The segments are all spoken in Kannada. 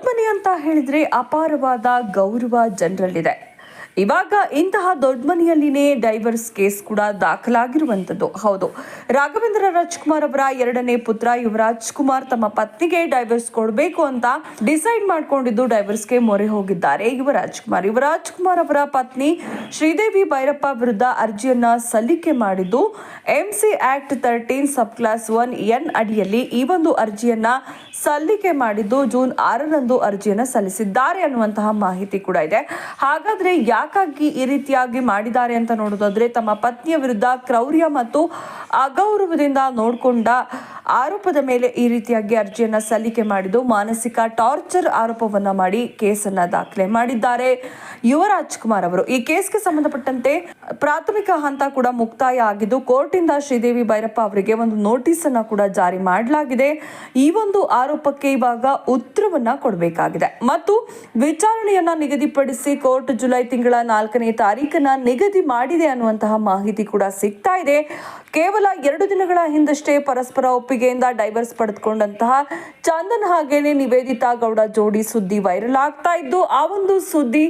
ಮನೆ ಅಂತ ಹೇಳಿದ್ರೆ ಅಪಾರವಾದ ಗೌರವ ಜನರಲ್ಲಿದೆ. ಇವಾಗ ಇಂತಹ ದೊಡ್ಡ ಮನೆಯಲ್ಲಿನೇ ಡೈವರ್ಸ್ ಕೇಸ್ ಕೂಡ ದಾಖಲಾಗಿರುವಂಥದ್ದು. ಹೌದು, ರಾಘವೇಂದ್ರ ರಾಜ್ಕುಮಾರ್ ಅವರ ಎರಡನೇ ಪುತ್ರ ಯುವರಾಜ್ ಕುಮಾರ್ ತಮ್ಮ ಪತ್ನಿಗೆ ಡೈವರ್ಸ್ ಕೊಡಬೇಕು ಅಂತ ಡಿಸೈಡ್ ಮಾಡ್ಕೊಂಡಿದ್ದು ಡೈವರ್ಸ್ಗೆ ಮೊರೆ ಹೋಗಿದ್ದಾರೆ. ಯುವರಾಜ್ ಕುಮಾರ್ ಅವರ ಪತ್ನಿ ಶ್ರೀದೇವಿ ಭೈರಪ್ಪ ವಿರುದ್ಧ ಅರ್ಜಿಯನ್ನ ಸಲ್ಲಿಕೆ ಮಾಡಿದ್ದು MC ಆಕ್ಟ್ 13 ಸಬ್ ಕ್ಲಾಸ್ 1N ಅಡಿಯಲ್ಲಿ ಈ ಒಂದು ಅರ್ಜಿಯನ್ನ ಸಲ್ಲಿಕೆ ಮಾಡಿದ್ದು ಜೂನ್ 6ರಂದು ಅರ್ಜಿಯನ್ನ ಸಲ್ಲಿಸಿದ್ದಾರೆ ಅನ್ನುವಂತಹ ಮಾಹಿತಿ ಕೂಡ ಇದೆ. ಹಾಗಾದ್ರೆ ಯಾಕಾಗಿ ಈ ರೀತಿಯಾಗಿ ಮಾಡಿದ್ದಾರೆ ಅಂತ ನೋಡೋದಾದ್ರೆ, ತಮ್ಮ ಪತ್ನಿಯ ವಿರುದ್ಧ ಕ್ರೌರ್ಯ ಮತ್ತು ಅಗೌರವದಿಂದ ನೋಡಿಕೊಂಡ ಆರೋಪದ ಮೇಲೆ ಈ ರೀತಿಯಾಗಿ ಅರ್ಜಿಯನ್ನ ಸಲ್ಲಿಕೆ ಮಾಡಿದ್ದು ಮಾನಸಿಕ ಟಾರ್ಚರ್ ಆರೋಪವನ್ನ ಮಾಡಿ ಕೇಸನ್ನ ದಾಖಲೆ ಮಾಡಿದ್ದಾರೆ ಯುವರಾಜ್ ಕುಮಾರ್ ಅವರು. ಈ ಕೇಸ್ಗೆ ಸಂಬಂಧಪಟ್ಟಂತೆ ಪ್ರಾಥಮಿಕ ಹಂತ ಕೂಡ ಮುಕ್ತಾಯ ಆಗಿದ್ದು ಕೋರ್ಟ್ ಇಂದ ಶ್ರೀದೇವಿ ಭೈರಪ್ಪ ಅವರಿಗೆ ಒಂದು ನೋಟಿಸ್ ಅನ್ನ ಕೂಡ ಜಾರಿ ಮಾಡಲಾಗಿದೆ. ಈ ಒಂದು ಆರೋಪಕ್ಕೆ ಇವಾಗ ಉತ್ತರವನ್ನ ಕೊಡಬೇಕಾಗಿದೆ ಮತ್ತು ವಿಚಾರಣೆಯನ್ನ ನಿಗದಿಪಡಿಸಿ ಕೋರ್ಟ್ ಜುಲೈ ತಿಂಗಳ 4ನೇ ತಾರೀಕನ್ನ ನಿಗದಿ ಮಾಡಿದೆ ಅನ್ನುವಂತಹ ಮಾಹಿತಿ ಕೂಡ ಸಿಗ್ತಾ ಇದೆ. ಕೇವಲ 2 ದಿನಗಳ ಹಿಂದಷ್ಟೇ ಪರಸ್ಪರ ಒಪ್ಪಿಗೆಯಿಂದ ಡೈವರ್ಸ್ ಪಡೆದುಕೊಂಡಂತಹ ಚಂದನ್ ಹಾಗೇನೆ ನಿವೇದಿತಾ ಗೌಡ ಜೋಡಿ ಸುದ್ದಿ ವೈರಲ್ ಆಗ್ತಾ ಇದ್ದು, ಆ ಒಂದು ಸುದ್ದಿ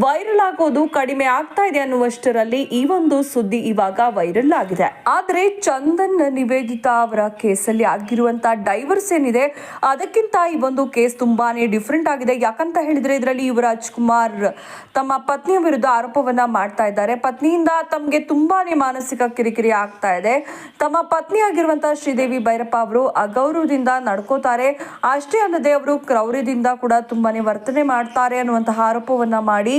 ವೈರಲ್ ಆಗೋದು ಕಡಿಮೆ ಆಗ್ತಾ ಇದೆ ಅನ್ನುವಷ್ಟರಲ್ಲಿ ಈ ಒಂದು ಸುದ್ದಿ ಇವಾಗ ವೈರಲ್ ಆಗಿದೆ. ಆದ್ರೆ ಚಂದನ್ ನಿವೇದಿತಾ ಅವರ ಕೇಸಲ್ಲಿ ಆಗಿರುವಂತಹ ಡೈವರ್ಸ್ ಏನಿದೆ ಅದಕ್ಕಿಂತ ಈ ಒಂದು ಕೇಸ್ ತುಂಬಾನೇ ಡಿಫ್ರೆಂಟ್ ಆಗಿದೆ. ಯಾಕಂತ ಹೇಳಿದ್ರೆ ಇದರಲ್ಲಿ ಯುವರಾಜ್ ಕುಮಾರ್ ತಮ್ಮ ಪತ್ನಿಯ ವಿರುದ್ಧ ಆರೋಪವನ್ನ ಮಾಡ್ತಾ ಇದ್ದಾರೆ. ಪತ್ನಿಯಿಂದ ತಮಗೆ ತುಂಬಾನೇ ಮಾನಸಿಕ ಕಿರಿಕಿರಿ ಆಗ್ತಾ ಇದೆ. ತಮ್ಮ ಪತ್ನಿ ಆಗಿರುವಂತಹ ಶ್ರೀದೇವಿ ಭೈರಪ್ಪ ಅವರು ಅಗೌರವದಿಂದ ನಡ್ಕೋತಾರೆ, ಅಷ್ಟೇ ಅಲ್ಲದೆ ಅವರು ಕ್ರೌರ್ಯದಿಂದ ಕೂಡ ತುಂಬಾನೇ ವರ್ತನೆ ಮಾಡ್ತಾರೆ ಅನ್ನುವಂತಹ ಆರೋಪವನ್ನ ಮಾಡಿ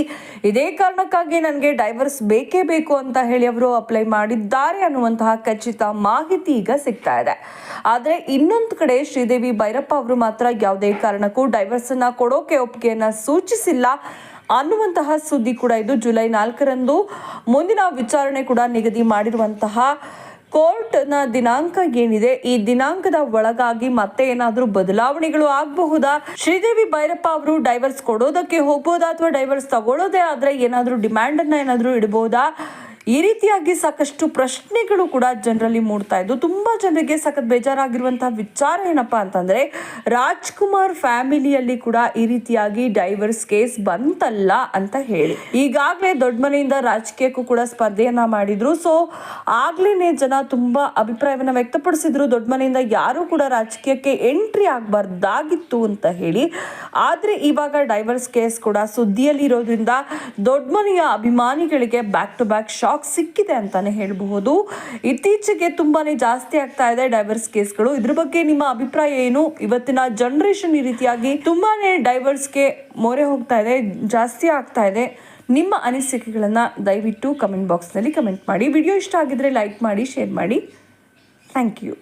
ಇದೇ ಕಾರಣಕ್ಕಾಗಿ ನನಗೆ ಡೈವರ್ಸ್ ಬೇಕೇ ಬೇಕು ಅಂತ ಹೇಳಿ ಅವರು ಅಪ್ಲೈ ಮಾಡಿದ್ದಾರೆ ಅನ್ನುವಂತಹ ಖಚಿತ ಮಾಹಿತಿ ಈಗ ಸಿಗ್ತಾ ಇದೆ. ಆದ್ರೆ ಇನ್ನೊಂದು ಕಡೆ ಶ್ರೀದೇವಿ ಭೈರಪ್ಪ ಅವರು ಮಾತ್ರ ಯಾವುದೇ ಕಾರಣಕ್ಕೂ ಡೈವರ್ಸ್ ಅನ್ನ ಕೊಡೋಕೆ ಒಪ್ಪಿಗೆಯನ್ನ ಸೂಚಿಸಿಲ್ಲ ಅನ್ನುವಂತಹ ಸುದ್ದಿ ಕೂಡ ಇದು. ಜುಲೈ 4ರಂದು ಮುಂದಿನ ವಿಚಾರಣೆ ಕೂಡ ನಿಗದಿ ಮಾಡಿರುವಂತಹ ಕೋರ್ಟ್ನ ದಿನಾಂಕ ಏನಿದೆ, ಈ ದಿನಾಂಕದ ಒಳಗಾಗಿ ಮತ್ತೆ ಏನಾದರೂ ಬದಲಾವಣೆಗಳು ಆಗಬಹುದಾ? ಶ್ರೀದೇವಿ ಭೈರಪ್ಪ ಅವರು ಡೈವರ್ಸ್ ಕೊಡೋದಕ್ಕೆ ಹೋಗ್ಬೋದಾ ಅಥವಾ ಡೈವರ್ಸ್ ತಗೊಳ್ಳೋದೇ ಆದ್ರೆ ಏನಾದರೂ ಡಿಮ್ಯಾಂಡ್ ಅನ್ನ ಏನಾದರೂ ಇಡಬಹುದಾ? ಈ ರೀತಿಯಾಗಿ ಸಾಕಷ್ಟು ಪ್ರಶ್ನೆಗಳು ಕೂಡ ಜನರಲ್ಲಿ ಮೂಡ್ತಾ ಇದ್ದು ತುಂಬಾ ಜನರಿಗೆ ಸಖತ್ ಬೇಜಾರಾಗಿರುವಂತಹ ವಿಚಾರ ಏನಪ್ಪಾ ಅಂತಂದ್ರೆ, ರಾಜ್ಕುಮಾರ್ ಫ್ಯಾಮಿಲಿಯಲ್ಲಿ ಕೂಡ ಈ ರೀತಿಯಾಗಿ ಡೈವರ್ಸ್ ಕೇಸ್ ಬಂತಲ್ಲ ಅಂತ ಹೇಳಿ ಈಗಾಗಲೇ ದೊಡ್ಡ ಮನೆಯಿಂದ ರಾಜಕೀಯಕ್ಕೂ ಕೂಡ ಸ್ಪರ್ಧೆಯನ್ನ ಮಾಡಿದ್ರು. ಸೊ ಆಗ್ಲೇನೆ ಜನ ತುಂಬಾ ಅಭಿಪ್ರಾಯವನ್ನ ವ್ಯಕ್ತಪಡಿಸಿದ್ರು, ದೊಡ್ಡ ಮನೆಯಿಂದ ಯಾರು ಕೂಡ ರಾಜಕೀಯಕ್ಕೆ ಎಂಟ್ರಿ ಆಗಬಾರ್ದಾಗಿತ್ತು ಅಂತ ಹೇಳಿ. ಆದ್ರೆ ಇವಾಗ ಡೈವರ್ಸ್ ಕೇಸ್ ಕೂಡ ಸುದ್ದಿಯಲ್ಲಿ ಇರೋದ್ರಿಂದ ದೊಡ್ಡ ಮನೆಯ ಅಭಿಮಾನಿಗಳಿಗೆ ಬ್ಯಾಕ್ ಟು ಬ್ಯಾಕ್ ಶಾಕ್ ಸಿಕ್ಕಿದೆ ಅಂತಾನೆ ಹೇಳಬಹುದು. ಇತ್ತೀಚೆಗೆ ತುಂಬಾನೇ ಜಾಸ್ತಿ ಆಗ್ತಾ ಇದೆ ಡೈವರ್ಸ್ ಕೇಸ್ಗಳು. ಇದ್ರ ಬಗ್ಗೆ ನಿಮ್ಮ ಅಭಿಪ್ರಾಯ ಏನು? ಇವತ್ತಿನ ಜನರೇಷನ್ ಈ ರೀತಿಯಾಗಿ ತುಂಬಾನೇ ಡೈವರ್ಸ್ಗೆ ಮೊರೆ ಹೋಗ್ತಾ ಇದೆ, ಜಾಸ್ತಿ ಆಗ್ತಾ ಇದೆ. ನಿಮ್ಮ ಅನಿಸಿಕೆಗಳನ್ನ ದಯವಿಟ್ಟು ಕಮೆಂಟ್ ಬಾಕ್ಸ್ನಲ್ಲಿ ಕಮೆಂಟ್ ಮಾಡಿ. ವಿಡಿಯೋ ಇಷ್ಟ ಆಗಿದ್ರೆ ಲೈಕ್ ಮಾಡಿ, ಶೇರ್ ಮಾಡಿ. Thank you.